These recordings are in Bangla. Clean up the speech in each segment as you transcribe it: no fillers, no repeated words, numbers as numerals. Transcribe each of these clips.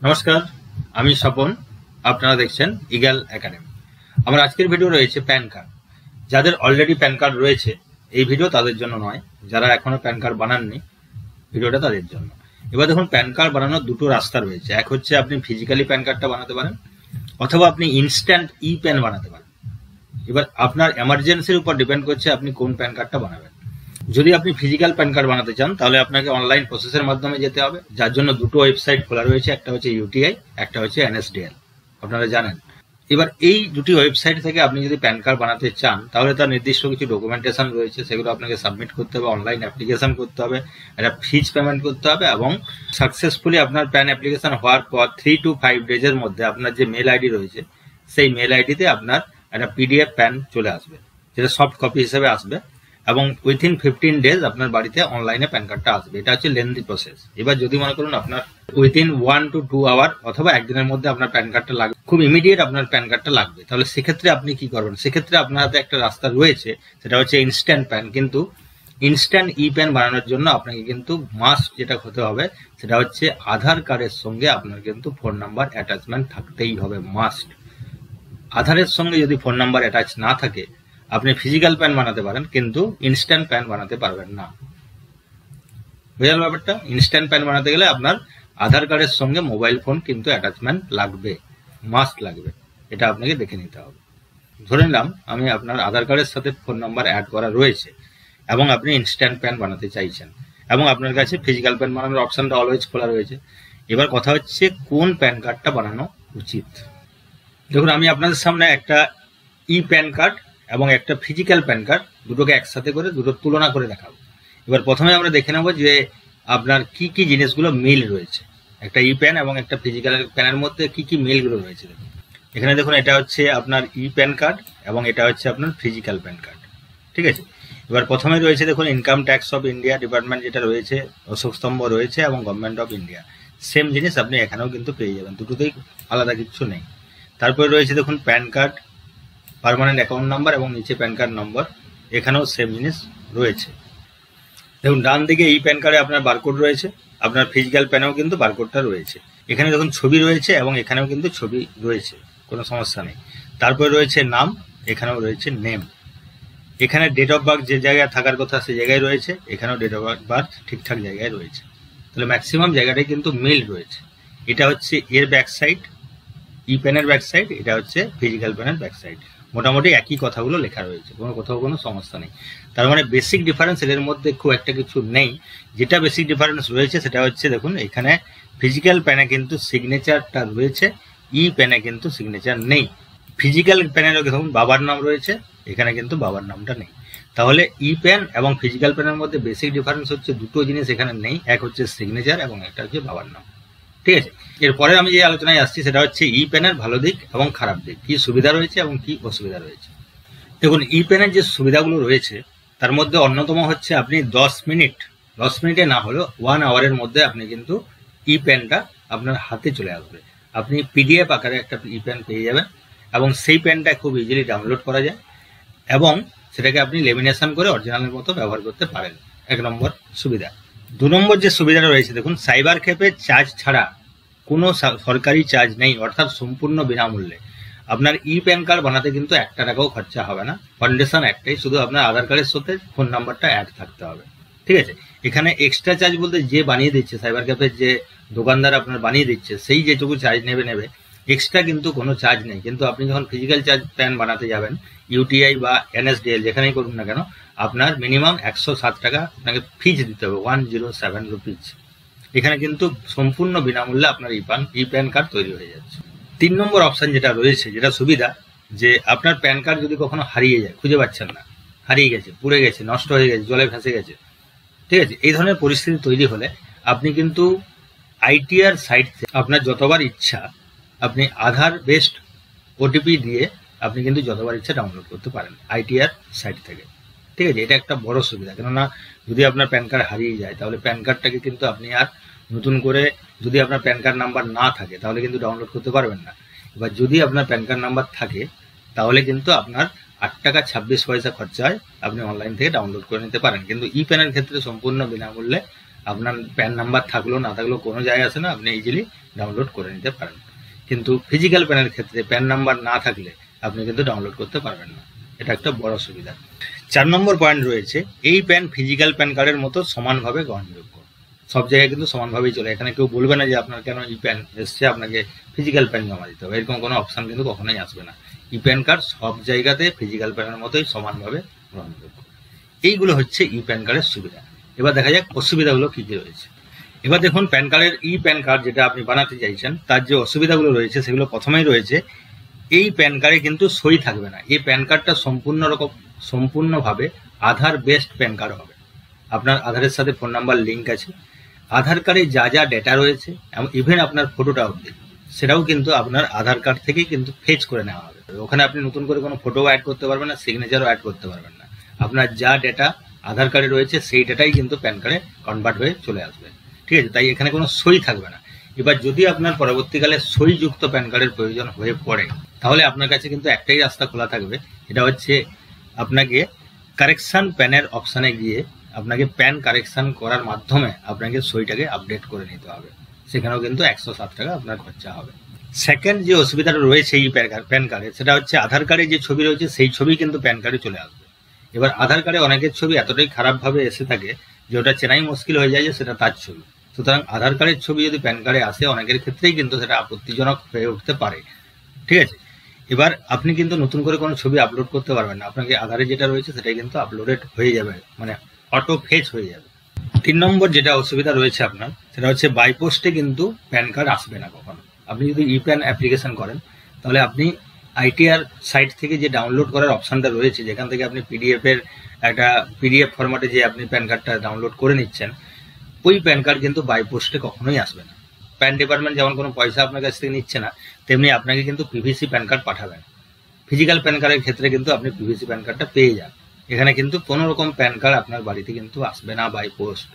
নমস্কার, আমি স্বপন। আপনারা দেখছেন ইগল একাডেমি। আমার আজকের ভিডিও রয়েছে প্যান কার্ড। যাদের অলরেডি প্যান কার্ড রয়েছে এই ভিডিও তাদের জন্য নয়, যারা এখনো প্যান কার্ড বানাননি ভিডিওটা তাদের জন্য। এবার দেখুন, প্যান কার্ড বানানোর দুটো রাস্তা রয়েছে। এক হচ্ছে আপনি ফিজিক্যালি প্যান কার্ডটা বানাতে পারেন, অথবা আপনি ইনস্ট্যান্ট ই প্যান বানাতে পারেন। এবার আপনার এমার্জেন্সির উপর ডিপেন্ড করছে আপনি কোন প্যান কার্ডটা বানাবেন। যদি আপনি ফিজিক্যাল প্যান কার্ড বানাতে চান তাহলে আপনাকে অনলাইন প্রসেসের মাধ্যমে যেতে হবে, যার জন্য দুটো ওয়েবসাইট খোলা রয়েছে। একটা হচ্ছে ইউটিআই, একটা হচ্ছে এনএসডিএল, আপনারা জানেন। এবার এই দুটি ওয়েবসাইট থেকে আপনি যদি প্যান কার্ড বানাতে চান তাহলে তার নির্দিষ্ট কিছু ডকুমেন্টেশন রয়েছে, সেগুলো আপনাকে সাবমিট করতে হবে, অনলাইন অ্যাপ্লিকেশন করতে হবে, একটা ফিজ পেমেন্ট করতে হবে, এবং সাকসেসফুলি আপনার প্যান অ্যাপ্লিকেশন হওয়ার পর 3 to 5 ডেজের মধ্যে আপনার যে মেল আইডি রয়েছে সেই মেল আইডিতে আপনার একটা পিডিএফ প্যান চলে আসবে, যেটা সফট কপি হিসেবে আসবে, এবং উইথিন 15 ডেজ আপনার বাড়িতে অনলাইনে প্যান কার্ডটা আসবে। এটা হচ্ছে লেন্দি প্রসেস। এবার যদি মনে করুন আপনার উইথিন 1 to 2 আওয়ার অথবা একদিনের মধ্যে আপনার প্যান কার্ডটা লাগবে, খুব ইমিডিয়েট আপনার প্যান কার্ডটা লাগবে, তাহলে সেক্ষেত্রে আপনি কি করবেন? সেক্ষেত্রে আপনার হাতে একটা রাস্তা রয়েছে, সেটা হচ্ছে ইনস্ট্যান্ট প্যান। কিন্তু ইনস্ট্যান্ট ই প্যান বানানোর জন্য আপনাকে কিন্তু মাস্ট যেটা হতে হবে সেটা হচ্ছে আধার কার্ডের সঙ্গে আপনার কিন্তু ফোন নাম্বার অ্যাটাচমেন্ট থাকতেই হবে, মাস্ট। আধারের সঙ্গে যদি ফোন নাম্বার অ্যাটাচ না থাকে আপনি ফিজিক্যাল প্যান বানাতে পারেন, কিন্তু ইনস্ট্যান্ট প্যান বানাতে পারবেন না। বুঝলেন ব্যাপারটা? ইনস্ট্যান্ট প্যান বানাতে গেলে আপনার আধার কার্ডের সঙ্গে মোবাইল ফোন কিন্তু অ্যাটাচমেন্ট লাগবে, মাস্ট লাগবে। এটা আপনাকে দেখে নিতে হবে। ধরে নিলাম আমি আপনার আধার কার্ডের সাথে ফোন নাম্বার অ্যাড করা রয়েছে এবং আপনি ইনস্ট্যান্ট প্যান বানাতে চাইছেন, এবং আপনার কাছে ফিজিক্যাল প্যান বানানোর অপশনটা অলওয়েজ খোলা রয়েছে। এবার কথা হচ্ছে কোন প্যান কার্ডটা বানানো উচিত। দেখুন, আমি আপনাদের সামনে একটা ই প্যান কার্ড এবং একটা ফিজিক্যাল প্যান কার্ড দুটোকে একসাথে করে দুটো তুলনা করে দেখাবো। এবার প্রথমে আমরা দেখে নেব যে আপনার কি কি জিনিসগুলো মিল রয়েছে একটা ই প্যান এবং একটা ফিজিক্যাল প্যানের মধ্যে, কি কি মিলগুলো রয়েছে। দেখুন এখানে, দেখুন এটা হচ্ছে আপনার ই প্যান কার্ড এবং এটা হচ্ছে আপনার ফিজিক্যাল প্যান কার্ড, ঠিক আছে। এবার প্রথমে রয়েছে দেখুন income tax of India department যেটা রয়েছে, অশোক স্তম্ভ রয়েছে, এবং গভর্নমেন্ট অফ ইন্ডিয়া। সেম জিনিস আপনি এখানেও কিন্তু পেয়ে যাবেন, দুটোতেই আলাদা কিছু নেই। তারপরে রয়েছে দেখুন pan card, permanent account number এবং নিচে প্যান কার্ড নম্বর, এখানেও সেম জিনিস রয়েছে। দেখুন ডান দিকে এই প্যান কার্ডে আপনার বারকোড রয়েছে, আপনার ফিজিক্যাল প্যানেও কিন্তু বারকোডটা রয়েছে। এখানে দেখুন ছবি রয়েছে এবং এখানেও কিন্তু ছবি রয়েছে, কোনো সমস্যা নেই। তারপরে রয়েছে নাম, এখানেও রয়েছে নেম। এখানে ডেট অফ বার্থ যে জায়গায় থাকার কথা সে জায়গায় রয়েছে, এখানেও ডেট অফ বার্থ ঠিকঠাক জায়গায় রয়েছে। তাহলে ম্যাক্সিমাম জায়গাটাই কিন্তু মিল রয়েছে। এটা হচ্ছে এর ব্যাক সাইড, ই প্যানের ব্যাক সাইড, এটা হচ্ছে ফিজিক্যাল প্যানের ব্যাক সাইড। মোটামুটি একই কথাগুলো লেখা রয়েছে, কোথাও কোনো সমস্যা নেই। তার মানে বেসিক ডিফারেন্স এর মধ্যে খুব একটা কিছু নেই। যেটা বেসিক ডিফারেন্স রয়েছে সেটা হচ্ছে দেখুন এখানে ফিজিক্যাল প্যানে কিন্তু সিগনেচারটা রয়েছে, ই প্যানে কিন্তু সিগনেচার নেই। ফিজিক্যাল প্যানেরও দেখুন বাবার নাম রয়েছে, এখানে কিন্তু বাবার নামটা নেই। তাহলে ই প্যান এবং ফিজিক্যাল প্যানের মধ্যে বেসিক ডিফারেন্স হচ্ছে দুটো জিনিস এখানে নেই, এক হচ্ছে সিগনেচার এবং একটা হচ্ছে বাবার নাম, ঠিক আছে। এরপরে আমি যে আলোচনায় আসছি সেটা হচ্ছে ই প্যানের ভালো দিক এবং খারাপ দিক, কি সুবিধা রয়েছে এবং কি অসুবিধা রয়েছে। দেখুন ই প্যানের যে সুবিধাগুলো রয়েছে তার মধ্যে অন্যতম হচ্ছে আপনি 10 মিনিটে না হলেও 1 আওয়ারের মধ্যে আপনি কিন্তু ই প্যানটা আপনার হাতে চলে আসবে। আপনি পিডিএফ আকারে একটা ই প্যান পেয়ে যাবেন, এবং সেই প্যানটা খুব ইজিলি ডাউনলোড করা যায় এবং সেটাকে আপনি লেমিনেশন করে অরিজিনালের মতো ব্যবহার করতে পারেন। 1 নম্বর সুবিধা। 2 নম্বর যে সুবিধাটা রয়েছে দেখুন, সাইবার ক্যাফে চার্জ ছাড়া, কোনো সরকারি চার্জ নেই, অর্থাৎ সম্পূর্ণ বিনামূল্যে আপনার ই প্যান কার্ড বানাতে কিন্তু 1 টাকাও খরচা হবে না। কন্ডিশন একটাই, শুধু আপনার আধার কার্ডের সাথে ফোন নাম্বারটা অ্যাড থাকতে হবে, ঠিক আছে। এখানে এক্সট্রা চার্জ বলতে যে বানিয়ে দিচ্ছে, সাইবার ক্যাফের যে দোকানদার আপনার বানিয়ে দিচ্ছে সেই যেটুকু চার্জ নেবে, এক্সট্রা কিন্তু কোনো চার্জ নেই। কিন্তু আপনি যখন ফিজিক্যাল চার্জ প্যান বানাতে যাবেন, ইউটিআই বা এনএসডিএল যেখানেই করুন না কেন, আপনার মিনিমাম 107 টাকা আপনাকে ফিজ দিতে হবে, 107 রুপিজ। এখানে কিন্তু সম্পূর্ণ বিনামূল্যে আপনার ই প্যান কার্ড তৈরি হয়ে যাচ্ছে। 3 নম্বর অপশন যেটা রয়েছে, যেটা সুবিধা, যে আপনার প্যান কার্ড যদি কখনো হারিয়ে যায়, খুঁজে পাচ্ছেন না, হারিয়ে গেছে, পুড়ে গেছে, নষ্ট হয়ে গেছে, জলে ভেসে গেছে, ঠিক আছে, এই ধরনের পরিস্থিতি তৈরি হলে আপনি কিন্তু আইটিআর সাইট থেকে আপনার যতবার ইচ্ছা আপনি আধার বেসড ওটিপি দিয়ে আপনি কিন্তু যতবার ইচ্ছা ডাউনলোড করতে পারেন আইটিআর সাইট থেকে, ঠিক আছে। এটা একটা বড় সুবিধা, কেননা যদি আপনার প্যান কার্ড হারিয়ে যায় তাহলে প্যান কার্ডটাকে কিন্তু আপনি আর নতুন করে, যদি আপনার প্যান কার্ড নাম্বার না থাকে তাহলে কিন্তু ডাউনলোড করতে পারবেন না। এবার যদি আপনার প্যান কার্ড নাম্বার থাকে তাহলে কিন্তু আপনার 8 টাকা 26 পয়সা খরচায় আপনি অনলাইন থেকে ডাউনলোড করে নিতে পারেন। কিন্তু ই প্যানের ক্ষেত্রে সম্পূর্ণ বিনামূল্যে, আপনার প্যান নাম্বার থাকলেও না থাকলেও কোনো যায় আসে না, আপনি ইজিলি ডাউনলোড করে নিতে পারেন। কিন্তু ফিজিক্যাল প্যানের ক্ষেত্রে প্যান নাম্বার না থাকলে আপনি কিন্তু ডাউনলোড করতে পারবেন না। এটা একটা বড় সুবিধা। 4 নম্বর পয়েন্ট রয়েছে, এই প্যান ফিজিক্যাল প্যান কার্ডের মতো সমানভাবে গ্রহণযোগ্য। সব জায়গায় কিন্তু সমানভাবেই চলে। এখানে কেউ বলবে না যে আপনার কেন ই প্যান এসছে আপনাকে ফিজিক্যাল প্যান জমা দিতে হবে, এরকম কোনো অপশান কিন্তু কখনোই আসবে না। ই প্যান কার্ড সব জায়গাতে ফিজিক্যাল প্যানের মতোই সমানভাবে গ্রহণযোগ্য। এইগুলো হচ্ছে ই প্যান কার্ডের সুবিধা। এবার দেখা যাক অসুবিধাগুলো কী কী রয়েছে। এবার দেখুন, প্যান কার্ডের ই প্যান কার্ড যেটা আপনি বানাতে চাইছেন তার যে অসুবিধাগুলো রয়েছে সেগুলো প্রথমেই রয়েছে, এই প্যান কার্ডে কিন্তু সই থাকবে না। এই প্যান কার্ডটা সম্পূর্ণভাবে আধার বেসড প্যান কার্ড হবে। আপনার আধারের সাথে ফোন নাম্বার লিঙ্ক আছে, আধার কার্ডে যা যা ডেটা রয়েছে এবং ইভেন আপনার ফটোটা অবধি সেটাও কিন্তু আপনার আধার কার্ড থেকেই কিন্তু ফেচ করে নেওয়া হবে। ওখানে আপনি নতুন করে কোনো ফটোও অ্যাড করতে পারবেন না, সিগনেচারও অ্যাড করতে পারবেন না। আপনার যা ডেটা আধার কার্ডে রয়েছে সেই ডেটাই কিন্তু প্যান কার্ডে কনভার্ট হয়ে চলে আসবে। ঠিক আছে, তাই এখানে কোনো সই থাকবে না। এবার যদি আপনার পরবর্তীকালে সইযুক্ত প্যান কার্ডের প্রয়োজন হয়ে পড়ে তাহলে আপনার কাছে কিন্তু একটাই রাস্তা খোলা থাকবে, এটা হচ্ছে আপনাকে কারেকশন প্যানের অপশানে গিয়ে আপনাকে প্যান কারেকশন করার মাধ্যমে আপনাকে সইটাকে আপডেট করে নিতে হবে। সেখানেও কিন্তু 107 টাকা আপনার খরচা হবে। সেকেন্ড যে অসুবিধাটা রয়েছে এই প্যান কার্ডে সেটা হচ্ছে আধার কার্ডে যে ছবি রয়েছে সেই ছবি কিন্তু প্যান কার্ডে চলে আসবে। এবার আধার কার্ডে অনেকের ছবি এতটাই খারাপভাবে এসে থাকে যে ওটা চেনাই মুশকিল হয়ে যায় যে সেটা তার ছবি। সুতরাং আধার কার্ডের ছবি যদি প্যান কার্ডে আসে অনেকের ক্ষেত্রেই কিন্তু সেটা আপত্তিজনক হয়ে উঠতে পারে। ঠিক আছে, এবার আপনি কিন্তু নতুন করে কোনো ছবি আপলোড করতে পারবেন না, আপনাকে আধারে যেটা রয়েছে সেটাই কিন্তু আপলোডেড হয়ে যাবে, মানে অটো ফেচ হয়ে যাবে। 3 নম্বর যেটা অসুবিধা রয়েছে আপনার সেটা হচ্ছে বাইপোস্টে কিন্তু প্যান কার্ড আসবে না কখনো। আপনি যদি ই প্যান অ্যাপ্লিকেশন করেন তাহলে আপনি আইটিআর সাইট থেকে যে ডাউনলোড করার অপশানটা রয়েছে, যেখান থেকে আপনি পিডিএফ ফরম্যাটে যে আপনি প্যান কার্ডটা ডাউনলোড করে নিচ্ছেন, ওই প্যান কার্ড কিন্তু বাইপোস্টে কখনোই আসবে না। প্যান ডিপার্টমেন্ট যেমন কোনো পয়সা আপনার কাছ থেকে নিচ্ছে না, তেমনি আপনাকে কিন্তু পিভিসি প্যান কার্ড পাঠাবেন। ফিজিক্যাল প্যান কার্ডের ক্ষেত্রে কিন্তু আপনি পিভিসি প্যান কার্ডটা পেয়ে যান। এখানে কিন্তু কোনো রকম প্যান কার্ড আপনার বাড়িতে কিন্তু আসবে না বাই পোস্ট।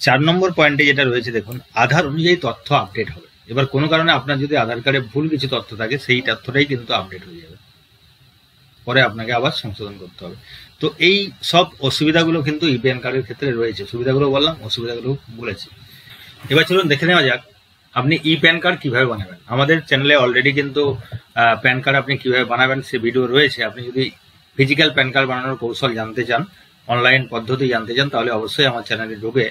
4 নম্বর পয়েন্টে যেটা রয়েছে দেখুন, আধার অনুযায়ী তথ্য আপডেট হবে। এবার কোনো কারণে আপনার যদি আধার কার্ডে ভুল কিছু তথ্য থাকে সেই তথ্যটাই কিন্তু আপডেট হয়ে যাবে, পরে আপনাকে আবার সংশোধন করতে হবে। তো এই সব অসুবিধাগুলো কিন্তু ই প্যান কার্ডের ক্ষেত্রে রয়েছে। সুবিধাগুলো বললাম, অসুবিধাগুলো বলেছি। এবার চলুন দেখে নেওয়া যাক আপনি ই প্যান কার্ড কীভাবে বানাবেন। আমাদের চ্যানেলে অলরেডি কিন্তু প্যান কার্ড আপনি কীভাবে বানাবেন সে ভিডিও রয়েছে। আপনি যদি ফিজিক্যাল প্যান কার্ড বানানোর কৌশল জানতে চান, অনলাইন পদ্ধতি জানতে চান, তাহলে অবশ্যই আমার চ্যানেলে ঢুকে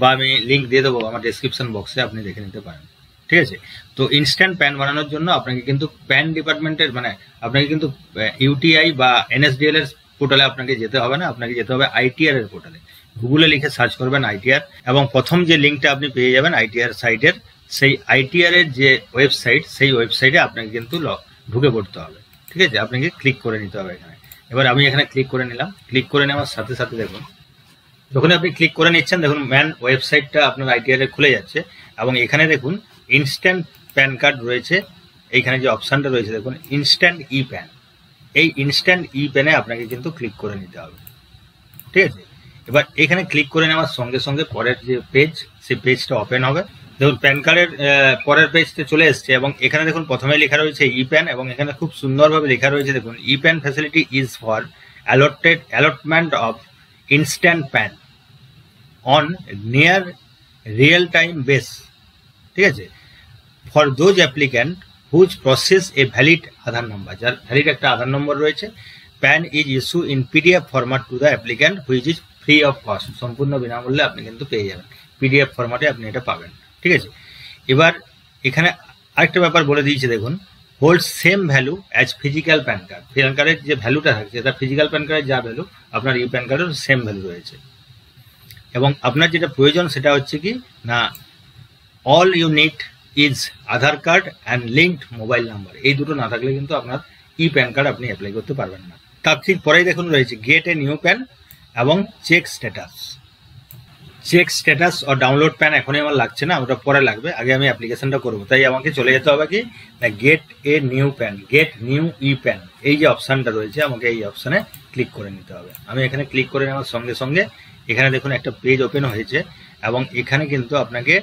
বা আমি লিঙ্ক দিয়ে দেবো আমার ডেসক্রিপশন বক্সে, আপনি দেখে নিতে পারেন। ঠিক আছে, তো ইনস্ট্যান্ট প্যান বানানোর জন্য আপনাকে কিন্তু প্যান ডিপার্টমেন্টের আপনাকে কিন্তু ইউটিআই বা এনএসডিএল এর পোর্টালে আপনাকে যেতে হবে না, আপনাকে যেতে হবে আইটিআর এর পোর্টালে। গুগলে লিখে সার্চ করবেন আইটিআর, এবং প্রথম যে লিঙ্কটা আপনি পেয়ে যাবেন আইটিআর সাইটের, সেই আইটিআর এর যে ওয়েবসাইট, সেই ওয়েবসাইটে আপনাকে কিন্তু ঢুকে পড়তে হবে। ঠিক আছে, আপনাকে ক্লিক করে নিতে হবে এখানে। এবার আমি এখানে ক্লিক করে নিলাম। ক্লিক করে নেওয়ার সাথে সাথে দেখুন, যখন আপনি ক্লিক করে নিচ্ছেন দেখুন ম্যান ওয়েবসাইটটা আপনার আইটিআর এ খুলে যাচ্ছে, এবং এখানে দেখুন ইনস্ট্যান্ট প্যান কার্ড রয়েছে। এইখানে যে অপশানটা রয়েছে দেখুন ইনস্ট্যান্ট ই প্যান, এই ইনস্ট্যান্ট ই প্যানে আপনাকে কিন্তু ক্লিক করে নিতে হবে। ঠিক আছে, এবার এখানে ক্লিক করে নেওয়ার সঙ্গে সঙ্গে পরের যে পেজ, সেই পেজটা ওপেন হবে। দেখুন প্যান কার্ডের পরের পেজতে চলে এসছে, এবং এখানে দেখুন প্রথমে লেখা রয়েছে ই প্যান, এবং এখানে খুব সুন্দরভাবে লেখা রয়েছে দেখুন ই pan facility is for allotment of instant PAN on near real time base। ঠিক আছে, for those applicant whose process a valid Aadhaar number, যার ভ্যালিড একটা আধার নম্বর রয়েছে। PAN is issue in PDF format to the applicant which is free of cost, সম্পূর্ণ বিনামূল্যে আপনি কিন্তু পেয়ে যাবেন, পিডিএফ ফরম্যাটে আপনি এটা পাবেন। ঠিক আছে, এবার এখানে আরেকটা ব্যাপার বলে দিয়েছে দেখুন, hold same value as physical pan card. Pan কার্ডের যে ভ্যালুটা থাকছে এটা ফিজিক্যাল প্যান কার্ডের যা ভ্যালু আপনার ই প্যান কার্ডের সেম ভ্যালু রয়েছে। এবং আপনার যেটা প্রয়োজন সেটা হচ্ছে কি না, all you need is Aadhaar card and linked mobile number. এই দুটো না থাকলে কিন্তু আপনার ই প্যান কার্ড আপনি অ্যাপ্লাই করতে পারবেন না। তার ঠিক পরেই দেখুন রয়েছে গেট এ নিউ প্যান এবং চেক স্ট্যাটাস। চেক স্ট্যাটাস ও ডাউনলোড প্যান এখনই আমার লাগছে না, ওটা পরে লাগবে, আগে আমি অ্যাপ্লিকেশনটা করবো। তাই আমাকে চলে যেতে হবে কি না, get a new PAN, get new e PAN, এই যে অপশানটা রয়েছে আমাকে এই অপশানে ক্লিক করে নিতে হবে। আমি এখানে ক্লিক করে নেওয়ার সঙ্গে সঙ্গে এখানে দেখুন একটা পেজ ওপেন হয়েছে, এবং এখানে কিন্তু আপনাকে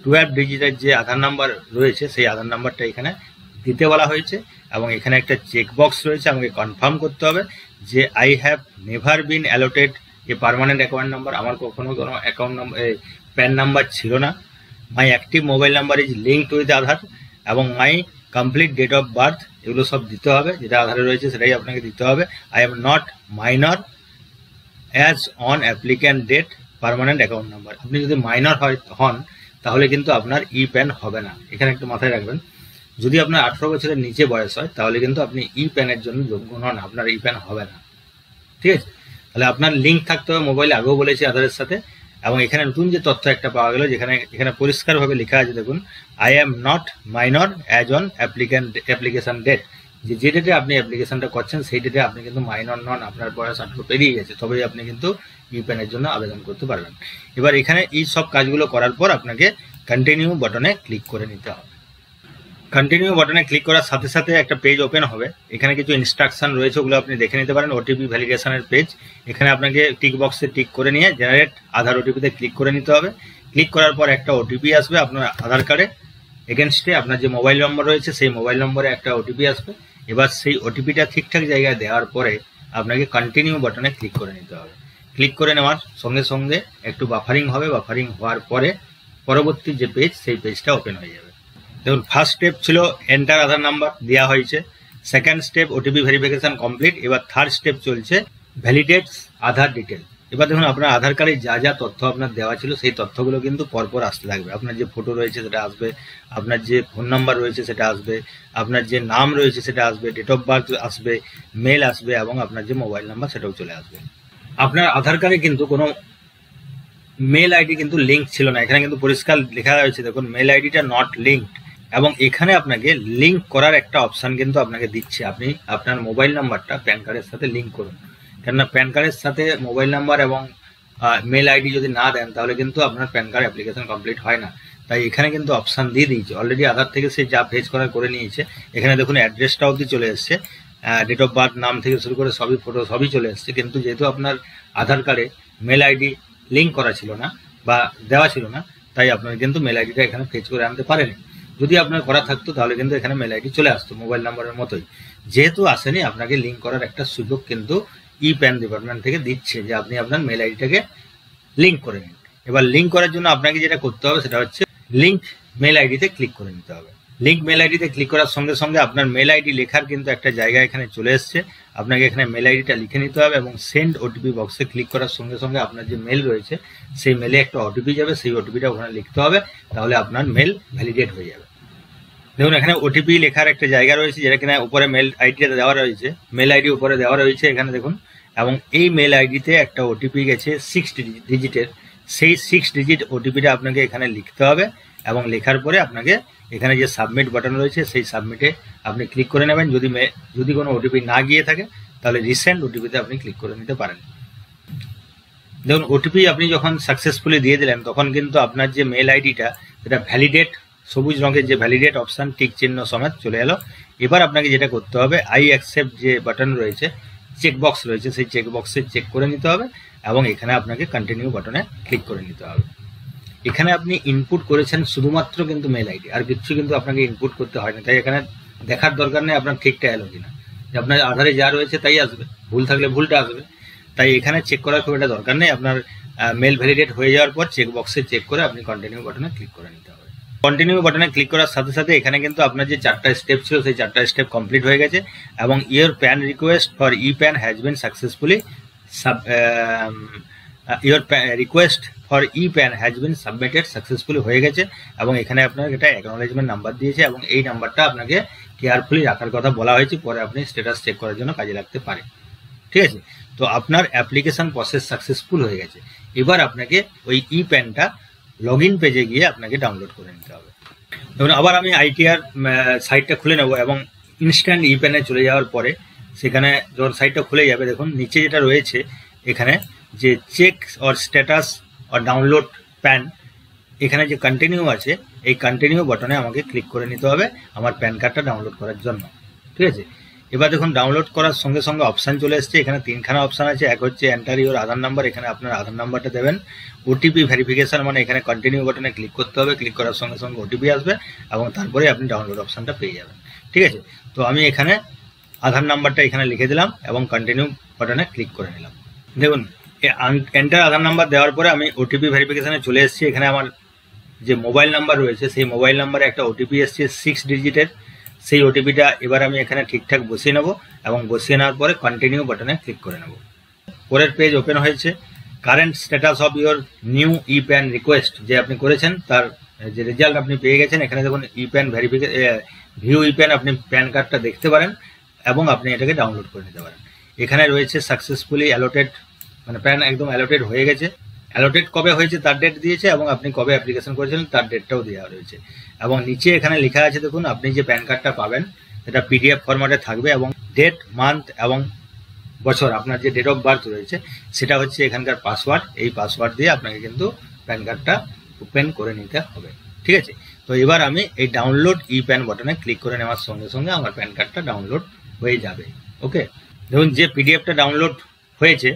12 ডিজিটের যে আধার নাম্বার রয়েছে সেই আধার নাম্বারটা এখানে দিতে বলা হয়েছে, এবং এখানে একটা চেক বক্স রয়েছে, আমাকে কনফার্ম করতে হবে যে I have never been allotted a permanent account number. আমার কখনো কোনো অ্যাকাউন্ট নাম্বার প্যান নাম্বার ছিল না, my active mobile number is linked with Aadhaar এবং my complete date of birth, এগুলো সব দিতে হবে, যেটা আধারে রয়েছে সেটাই আপনাকে দিতে হবে। I am not minor as on applicant date permanent account number. আপনি যদি মাইনর হন তাহলে কিন্তু আপনার ই প্যান হবে না। এখানে একটু মাথায় রাখবেন, যদি আপনার 18 বছরের নিচে বয়স হয় তাহলে কিন্তু আপনি ই প্যানের জন্য যোগ্য নন, আপনার ই প্যান হবে না। ঠিক আছে, তাহলে আপনার লিঙ্ক থাকতে হবে মোবাইলে, আগেও বলেছি আধারের সাথে। এবং এখানে নতুন যে তথ্য একটা পাওয়া গেল, যেখানে এখানে পরিষ্কারভাবে লেখা আছে দেখুন, I am not minor as on application date, যে ডেটে আপনি অ্যাপ্লিকেশনটা করছেন সেই ডেটে আপনি কিন্তু মাইনর নন, আপনার বয়স 18 পেরিয়ে গেছে, তবেই আপনি কিন্তু ই প্যানের জন্য আবেদন করতে পারবেন। এবার এখানে এই সব কাজগুলো করার পর আপনাকে কন্টিনিউ বাটনে ক্লিক করে নিতে হবে। কন্টিনিউ বাটনে ক্লিক করার সাথে সাথে একটা পেজ ওপেন হবে, এখানে কিছু ইনস্ট্রাকশন রয়েছে, ওগুলো আপনি দেখে নিতে পারেন। ওটিপি ভ্যালিডেশনের পেজ, এখানে আপনাকে টিক বক্সে টিক করে নিয়ে জেনারেট আধার ওটিপিতে ক্লিক করে নিতে হবে। ক্লিক করার পর একটা ওটিপি আসবে আপনার আধার কার্ডে এগেনস্টে, আপনার যে মোবাইল নম্বর রয়েছে সেই মোবাইল নম্বরে একটা ওটিপি আসবে। এবার সেই ওটিপিটা ঠিকঠাক জায়গায় দেওয়ার পরে আপনাকে কন্টিনিউ বাটনে ক্লিক করে নিতে হবে। ক্লিক করে নেওয়ার সঙ্গে সঙ্গে একটু বাফারিং হবে, বাফারিং হওয়ার পরে পরবর্তী যে পেজ সেই পেজটা ওপেন হয়ে যাবে। দেখুন, ফার্স্ট স্টেপ ছিল এন্টার আধার নাম্বার, দেওয়া হয়েছে। Second step OTP verification complete. এবার থার্ড স্টেপ চলছে ভ্যালিডেটস আধার ডিটেল। এবার দেখুন, আপনার আধার কার্ডে যা যা তথ্য আপনার দেওয়া ছিল সেই তথ্যগুলো কিন্তু পরপর আসতে থাকবে। আপনার যে ফটো রয়েছে সেটা আসবে, আপনার যে ফোন নাম্বার রয়েছে সেটা আসবে, আপনার যে নাম রয়েছে সেটা আসবে, ডেট অফ বার্থ আসবে, মেল আসবে এবং আপনার যে মোবাইল নাম্বার সেটাও চলে আসবে। আপনার আধার কার্ডে কিন্তু কোনো মেল আইডি কিন্তু লিঙ্ক ছিল না, এখানে কিন্তু পরিষ্কার লেখা রয়েছে দেখুন, মেল আইডিটা নট লিঙ্কড। এবং এখানে আপনাকে লিঙ্ক করার একটা অপশান কিন্তু আপনাকে দিচ্ছে, আপনি আপনার মোবাইল নাম্বারটা প্যান কার্ডের সাথে লিঙ্ক করুন। কেননা প্যান কার্ডের সাথে মোবাইল নাম্বার এবং মেল আইডি যদি না দেন তাহলে কিন্তু আপনার প্যান কার্ড অ্যাপ্লিকেশন কমপ্লিট হয় না। তাই এখানে কিন্তু অপশান দিয়ে দিয়েছে, অলরেডি আধার থেকে সে যা ফেজ করার করে নিয়েছে। এখানে দেখুন অ্যাড্রেসটা অবধি চলে এসছে, ডেট অফ বার্থ, নাম থেকে শুরু করে সবই, ফটো সবই চলে এসছে। কিন্তু যেহেতু আপনার আধার কার্ডে মেল আইডি লিঙ্ক করা ছিল না বা দেওয়া ছিল না, তাই আপনার কিন্তু মেল আইডিটা এখানে ফেজ করে আনতে পারেনি। যদি আপনার করা থাকতো তাহলে কিন্তু এখানে মেল আইডি চলে আসতো মোবাইল নাম্বারের মতোই। যেহেতু আসেনি, আপনাকে লিঙ্ক করার একটা সুযোগ কিন্তু ই প্যান ডিপার্টমেন্ট থেকে দিচ্ছে, যে আপনি আপনার মেল আইডিটাকে লিঙ্ক করে নিন। এবার লিঙ্ক করার জন্য আপনাকে যেটা করতে হবে সেটা হচ্ছে লিঙ্ক মেল আইডিতে ক্লিক করে নিতে হবে। লিঙ্ক মেল আইডিতে ক্লিক করার সঙ্গে সঙ্গে আপনার মেল আইডি লেখার কিন্তু একটা জায়গা এখানে চলে এসছে, আপনাকে এখানে মেল আইডিটা লিখে নিতে হবে এবং সেন্ড ওটিপি বক্সে ক্লিক করার সঙ্গে সঙ্গে আপনার যে মেল রয়েছে সেই মেলে একটা ওটিপি যাবে, সেই ওটিপিটা ওখানে লিখতে হবে, তাহলে আপনার মেল ভ্যালিডেট হয়ে যাবে। দেখুন, এখানে ওটিপি লেখার একটা জায়গা রয়েছে, যেটা কিনা উপরে মেল আইডিটা দেওয়া রয়েছে, মেল আইডি উপরে দেওয়া রয়েছে এখানে দেখুন। এবং এই মেল আইডিতে একটা ওটিপি গেছে 6 ডিজিটের, সেই 6 ডিজিট ওটিপিটা আপনাকে এখানে লিখতে হবে এবং লেখার পরে আপনাকে এখানে যে সাবমিট বাটন রয়েছে সেই সাবমিটে আপনি ক্লিক করে নেবেন। যদি কোনো ওটিপি না গিয়ে থাকে তাহলে রিসেন্ট ওটিপিতে আপনি ক্লিক করে নিতে পারেন। দেখুন, ওটিপি আপনি যখন সাকসেসফুলি দিয়ে দিলেন তখন কিন্তু আপনার যে মেল আইডিটা সেটা ভ্যালিডেট, সবুজ রঙের যে ভ্যালিডেট অপশান টিক চিহ্ন সমেত চলে এলো। এবার আপনাকে যেটা করতে হবে, আই অ্যাকসেপ্ট যে বাটন রয়েছে, চেকবক্স রয়েছে, সেই চেকবক্সে চেক করে নিতে হবে এবং এখানে আপনাকে কন্টিনিউ বাটনে ক্লিক করে নিতে হবে। এখানে আপনি ইনপুট করেছেন শুধুমাত্র কিন্তু মেল আইডি, আর কিছু কিন্তু আপনাকে ইনপুট করতে হয় না। তাই এখানে দেখার দরকার নেই আপনার ঠিকটা এলো কিনা, যে আপনার আধারে যা রয়েছে তাই আসবে, ভুল থাকলে ভুলটা আসবে। তাই এখানে চেক করার খুব একটা দরকার নেই। আপনার মেল ভ্যালিডেট হয়ে যাওয়ার পর চেকবক্সে চেক করে আপনি কন্টিনিউ বাটনে ক্লিক করে নিতে হবে। কন্টিনিউ বাটনে ক্লিক করার সাথে সাথে এখানে কিন্তু আপনার যে 4টা স্টেপ ছিল সেই 4টা স্টেপ কমপ্লিট হয়ে গেছে এবং your pan request for E pan has been successfully request for E pan has been submitted successfully হয়ে গেছে এবং এখানে আপনার এটা অ্যাকনোলেজমেন্ট নাম্বার দিয়েছে এবং এই নাম্বারটা আপনাকে কেয়ারফুলি রাখার কথা বলা হয়েছে, পরে আপনি স্ট্যাটাস চেক করার জন্য কাজে লাগতে পারে। ঠিক আছে, তো আপনার অ্যাপ্লিকেশন প্রসেস সাকসেসফুল হয়ে গেছে। এবার আপনাকে ওই ই প্যানটা লগ ইন পেজে গিয়ে আপনাকে ডাউনলোড করে নিতে হবে। দেখুন, আবার আমি আইটিআর সাইটটা খুলে নেব এবং ইনস্ট্যান্ট ই প্যানে চলে যাওয়ার পরে সেখানে যখন সাইটটা খুলে যাবে দেখুন নিচে যেটা রয়েছে এখানে যে check or status or download PAN, এখানে যে কন্টিনিউ আছে এই কন্টিনিউ বাটনে আমাকে ক্লিক করে নিতে হবে আমার প্যান কার্ডটা ডাউনলোড করার জন্য। ঠিক আছে, এবার দেখুন ডাউনলোড করার সঙ্গে সঙ্গে অপশান চলে এসছে। এখানে 3খানা অপশান আছে। এক হচ্ছে এন্টার ইউর আধার নাম্বার, এখানে আপনার আধার নাম্বারটা দেবেন। ওটিপি ভেরিফিকেশন মানে এখানে কন্টিনিউ বাটনে ক্লিক করতে হবে, ক্লিক করার সঙ্গে সঙ্গে ওটিপি আসবে এবং তারপরে আপনি ডাউনলোড অপশানটা পেয়ে যাবেন। ঠিক আছে, তো আমি এখানে আধার নাম্বারটা এখানে লিখে দিলাম এবং কন্টিনিউ বাটনে ক্লিক করে নিলাম। দেখুন, এন্টার আধার নাম্বার দেওয়ার পরে আমি ওটিপি ভেরিফিকেশনে চলে এসেছি। এখানে আমার যে মোবাইল নাম্বার রয়েছে সেই মোবাইল নাম্বারে একটা ওটিপি এসছে 6 ডিজিটের। সেই ওটিপিটা এবার আমি এখানে ঠিকঠাক বসিয়ে নেব এবং বসিয়ে নেওয়ার পরে কন্টিনিউ বাটনে ক্লিক করে নেব। পরের পেজ ওপেন হয়েছে। Current status of your new e pan request যে আপনি করেছেন তার যে রেজাল্ট আপনি পেয়ে গেছেন। এখানে দেখুন ই প্যান ভিউ ই প্যান, আপনি প্যান কার্ডটা দেখতে পারেন এবং আপনি এটাকে ডাউনলোড করে নিতে পারেন। এখানে রয়েছে সাকসেসফুলি অ্যালোটেড, মানে প্যান একদম অ্যালোটেড হয়ে গেছে। অ্যালোটেড কবে হয়েছে তার ডেট দিয়েছে এবং আপনি কবে অ্যাপ্লিকেশন করেছিলেন তার ডেটটাও দেওয়া রয়েছে। এবং নিচে এখানে লেখা আছে দেখুন, আপনি যে প্যান কার্ডটা পাবেন সেটা পিডিএফ ফরম্যাটে থাকবে এবং ডেট, মান্থ এবং বছর, আপনার যে ডেট অফ বার্থ রয়েছে সেটা হচ্ছে এখানকার পাসওয়ার্ড। এই পাসওয়ার্ড দিয়ে আপনাকে কিন্তু প্যান কার্ডটা ওপেন করে নিতে হবে। ঠিক আছে, তো এবার আমি এই ডাউনলোড ই প্যান বাটনে ক্লিক করে নেওয়ার সঙ্গে সঙ্গে আমার প্যান কার্ডটা ডাউনলোড হয়ে যাবে। ওকে, দেখুন যে পিডিএফটা ডাউনলোড হয়েছে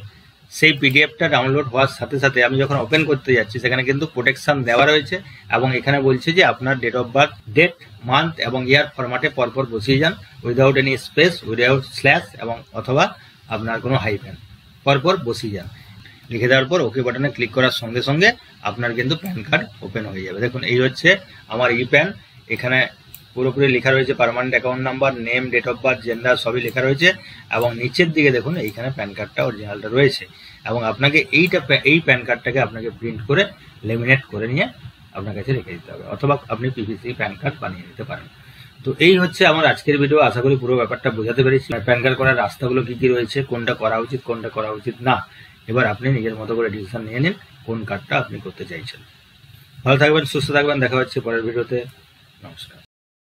সেই পিডিএফটা ডাউনলোড হওয়ার সাথে সাথে আমি যখন ওপেন করতে যাচ্ছি সেখানে কিন্তু প্রোটেকশন দেওয়া রয়েছে এবং এখানে বলছে যে আপনার date of birth, date, month এবং ইয়ার ফরম্যাটে পরপর বসিয়ে যান, without any space, without slash এবং অথবা আপনার কোনো হাইফেন, পরপর বসিয়ে যান। লিখে দেওয়ার পর ওকে বাটনে ক্লিক করার সঙ্গে সঙ্গে আপনার কিন্তু প্যান কার্ড ওপেন হয়ে যাবে। দেখুন এই হচ্ছে আমার ই প্যান। এখানে পুরোপুরি লেখা রয়েছে permanent account number, name, date of birth, gender সবই লেখা রয়েছে এবং নিচের দিকে দেখুন এইখানে প্যান কার্ডটা অরিজিনালটা রয়েছে এবং আপনাকে এই প্যান কার্ডটাকে আপনাকে প্রিন্ট করে লেমিনেট করে নিয়ে আপনার কাছে রেখে দিতে হবে, অথবা আপনি পিভিসি প্যান কার্ড বানিয়ে নিতে পারেন। তো এই হচ্ছে আমার আজকের ভিডিও। আশা করি পুরো ব্যাপারটা বোঝাতে পেরেছি। প্যান কার্ড করার রাস্তাগুলো কি কি রয়েছে, কোনটা করা উচিত, কোনটা করা উচিত না। এবার আপনি নিজের মতো করে ডিসিশন নিয়ে নিন কোন কার্ডটা আপনি করতে চাইছেন। ভালো থাকবেন, সুস্থ থাকবেন, দেখা হচ্ছে পরের ভিডিওতে। নমস্কার।